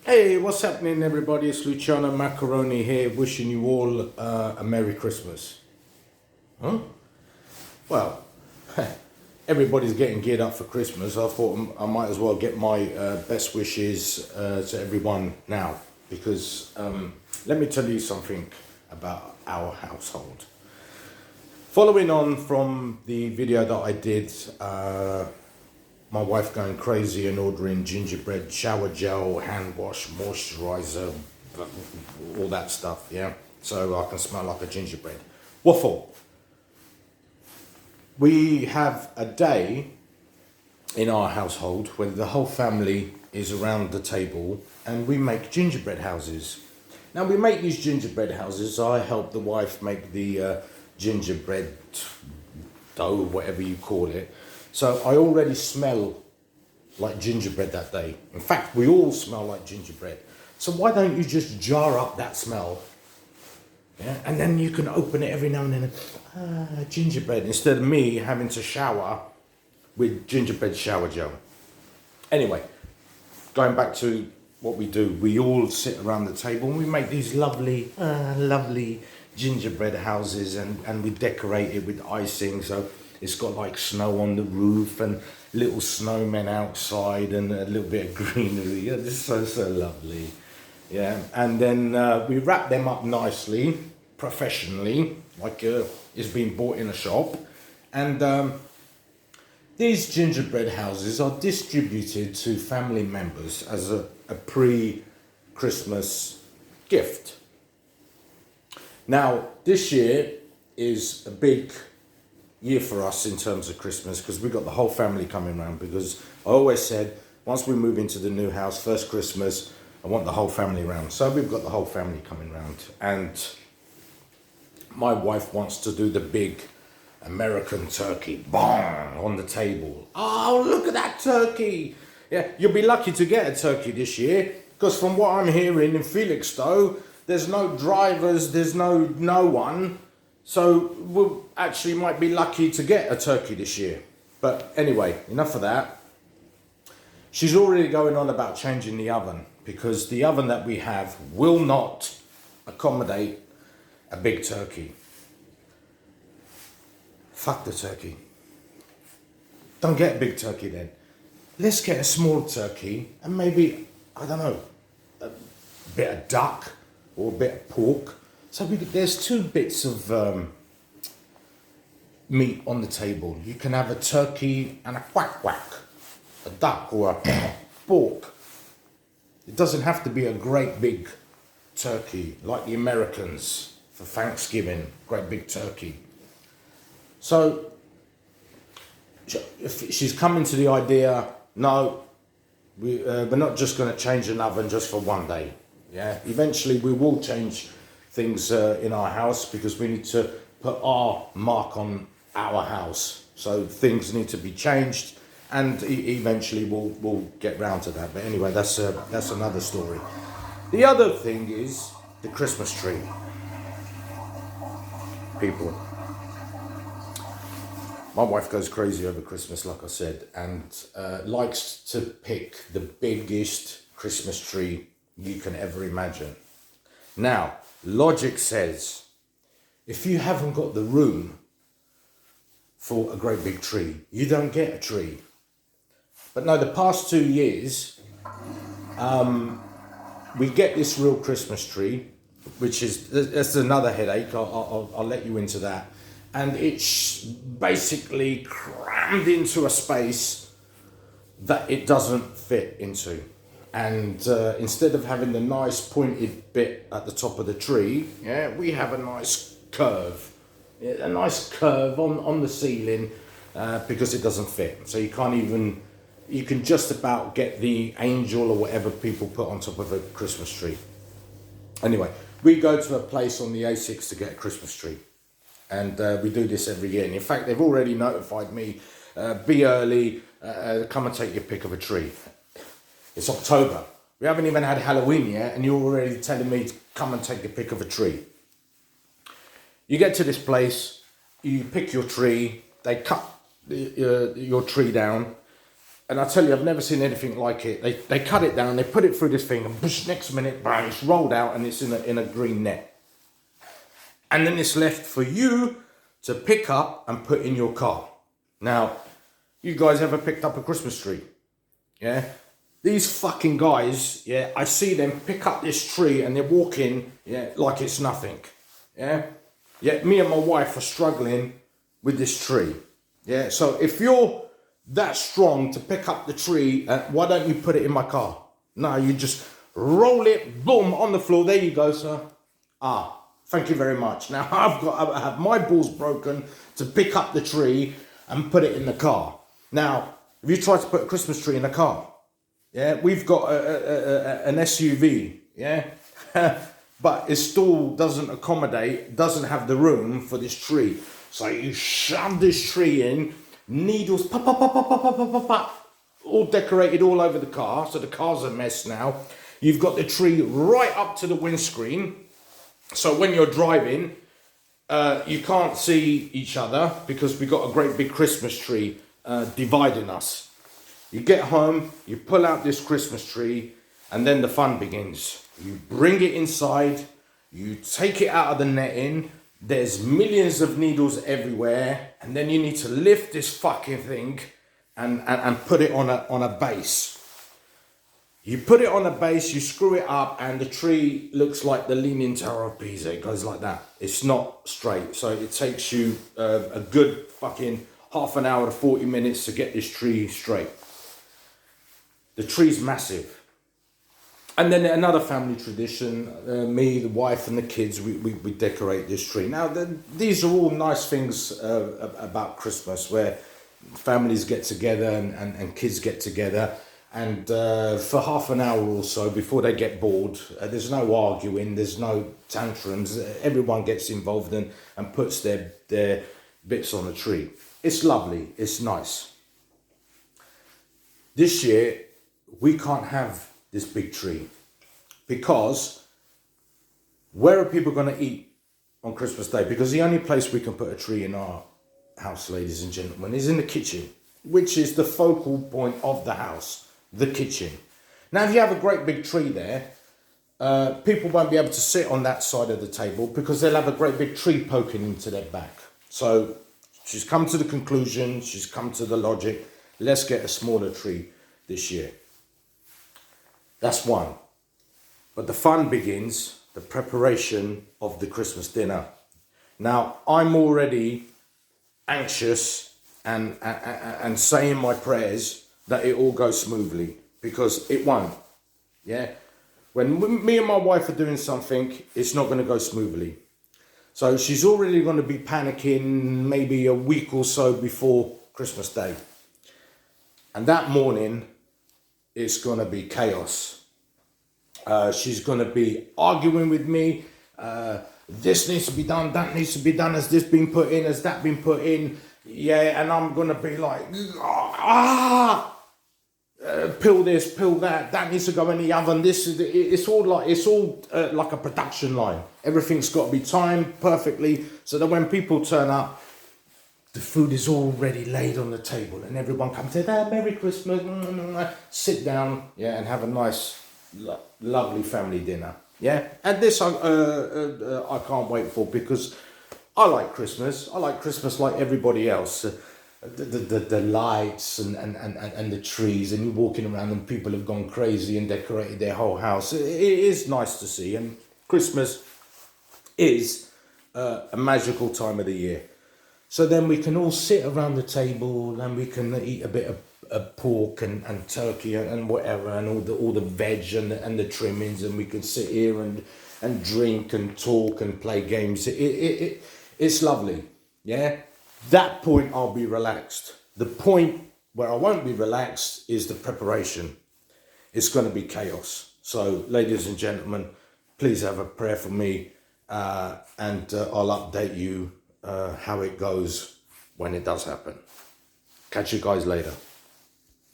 Hey, what's happening, everybody? It's Luciano Macaroni here, wishing you all a Merry Christmas. Huh? Well, everybody's getting geared up for Christmas. I thought I might as well get my best wishes to everyone now, because let me tell you something about our household. Following on from the video that I did, my wife going crazy and ordering gingerbread, shower gel, hand wash, moisturizer, all that stuff, yeah? So I can smell like a gingerbread. Waffle. We have a day in our household where the whole family is around the table and we make gingerbread houses. Now we make these gingerbread houses. I help the wife make the gingerbread dough, whatever you call it. So I already smell like gingerbread that day. In fact, we all smell like gingerbread. So why don't you just jar up that smell? Yeah, and then you can open it every now and then. Gingerbread, instead of me having to shower with gingerbread shower gel. Anyway, going back to what we do, we all sit around the table and we make these lovely gingerbread houses, and we decorate it with icing. So it's got like snow on the roof and little snowmen outside and a little bit of greenery. Yeah, this is so lovely. Yeah, and then we wrap them up nicely, professionally, like it's been bought in a shop. And these gingerbread houses are distributed to family members as a pre-Christmas gift. Now, this year is a big year for us in terms of Christmas because we've got the whole family coming around, because I always said once we move into the new house, first Christmas, I want the whole family around. So we've got the whole family coming around, and my wife wants to do the big American turkey, bang, on the table. Oh, look at that turkey. Yeah, you'll be lucky to get a turkey this year, because from what I'm hearing in Felixstowe, there's no drivers, there's no one. So we actually might be lucky to get a turkey this year. But anyway, enough of that. She's already going on about changing the oven, because the oven that we have will not accommodate a big turkey. Fuck the turkey. Don't get a big turkey then. Let's get a small turkey and maybe, I don't know, a bit of duck or a bit of pork. So there's two bits of meat on the table. You can have a turkey and a quack quack, a duck or a pork. It doesn't have to be a great big turkey like the Americans for Thanksgiving, great big turkey. So if she's coming to the idea, no, we're not just going to change an oven just for one day. Yeah, eventually we will change things in our house, because we need to put our mark on our house. So things need to be changed, and eventually we'll get round to that. But anyway, that's another story. The other thing is the Christmas tree. People, my wife goes crazy over Christmas, like I said, and likes to pick the biggest Christmas tree you can ever imagine. Now, logic says, if you haven't got the room for a great big tree, you don't get a tree. But no, the past 2 years, we get this real Christmas tree, which is, that's another headache, I'll let you into that. And it's basically crammed into a space that it doesn't fit into. And instead of having the nice pointed bit at the top of the tree, yeah, we have a nice curve. A nice curve on the ceiling, because it doesn't fit. So you can just about get the angel or whatever people put on top of a Christmas tree. Anyway, we go to a place on the A6 to get a Christmas tree. And we do this every year. And in fact, they've already notified me, be early, come and take your pick of a tree. It's October. We haven't even had Halloween yet, and you're already telling me to come and take your pick of a tree. You get to this place, you pick your tree, they cut your tree down, And I tell you, I've never seen anything like it. They cut it down, they put it through this thing, and next minute, bang, it's rolled out and it's in a green net. And then it's left for you to pick up and put in your car. Now, you guys ever picked up a Christmas tree? Yeah? These fucking guys, yeah, I see them pick up this tree and they're walking, yeah, like it's nothing. Yeah? Yeah, me and my wife are struggling with this tree. Yeah, so if you're that strong to pick up the tree, why don't you put it in my car? No, you just roll it, boom, on the floor. There you go, sir. Thank you very much. Now I have my balls broken to pick up the tree and put it in the car. Now, have you tried to put a Christmas tree in a car? Yeah, we've got an SUV, yeah, but it still doesn't accommodate, doesn't have the room for this tree. So you shove this tree in, needles, pop, pop, pop, pop, pop, pop, pop, pop, all decorated all over the car. So the car's a mess now. You've got the tree right up to the windscreen. So when you're driving, you can't see each other because we've got a great big Christmas tree dividing us. You get home, you pull out this Christmas tree, and then the fun begins. You bring it inside, you take it out of the netting, there's millions of needles everywhere, and then you need to lift this fucking thing and put it on a base. You put it on a base, you screw it up, and the tree looks like the Leaning Tower of Pisa. It goes like that. It's not straight, so it takes you a good fucking half an hour to 40 minutes to get this tree straight. The tree's massive. And then another family tradition, me, the wife and the kids, we decorate this tree. Now, these are all nice things about Christmas where families get together and kids get together. And for half an hour or so before they get bored, there's no arguing, there's no tantrums. Everyone gets involved and puts their bits on the tree. It's lovely, it's nice. This year, we can't have this big tree because where are people going to eat on Christmas Day? Because the only place we can put a tree in our house, ladies and gentlemen, is in the kitchen, which is the focal point of the house, the kitchen. Now, if you have a great big tree there, people won't be able to sit on that side of the table because they'll have a great big tree poking into their back. So she's come to the conclusion, she's come to the logic, let's get a smaller tree this year. That's one. But the fun begins, the preparation of the Christmas dinner. Now, I'm already anxious and saying my prayers that it all goes smoothly because it won't. Yeah? When me and my wife are doing something, it's not going to go smoothly. So she's already going to be panicking maybe a week or so before Christmas Day. And that morning, it's going to be chaos. She's going to be arguing with me. This needs to be done, that needs to be done. Has this been put in? Has that been put in? Yeah, and I'm going to be like, pill this, pill that. That needs to go in the oven. It's all like a production line. Everything's got to be timed perfectly so that when people turn up, the food is already laid on the table and everyone comes and says, Merry Christmas, sit down, yeah, and have a nice, lovely family dinner, yeah. And this I can't wait for because I like Christmas. I like Christmas like everybody else. The lights and the trees, and you're walking around and people have gone crazy and decorated their whole house. It is nice to see, and Christmas is a magical time of the year. So then we can all sit around the table and we can eat a bit of pork and turkey and whatever, and all the veg and the trimmings, and we can sit here and drink and talk and play games. It's lovely, yeah? That point I'll be relaxed. The point where I won't be relaxed is the preparation. It's going to be chaos. So, ladies and gentlemen, please have a prayer for me, and I'll update you how it goes when it does happen. Catch you guys later.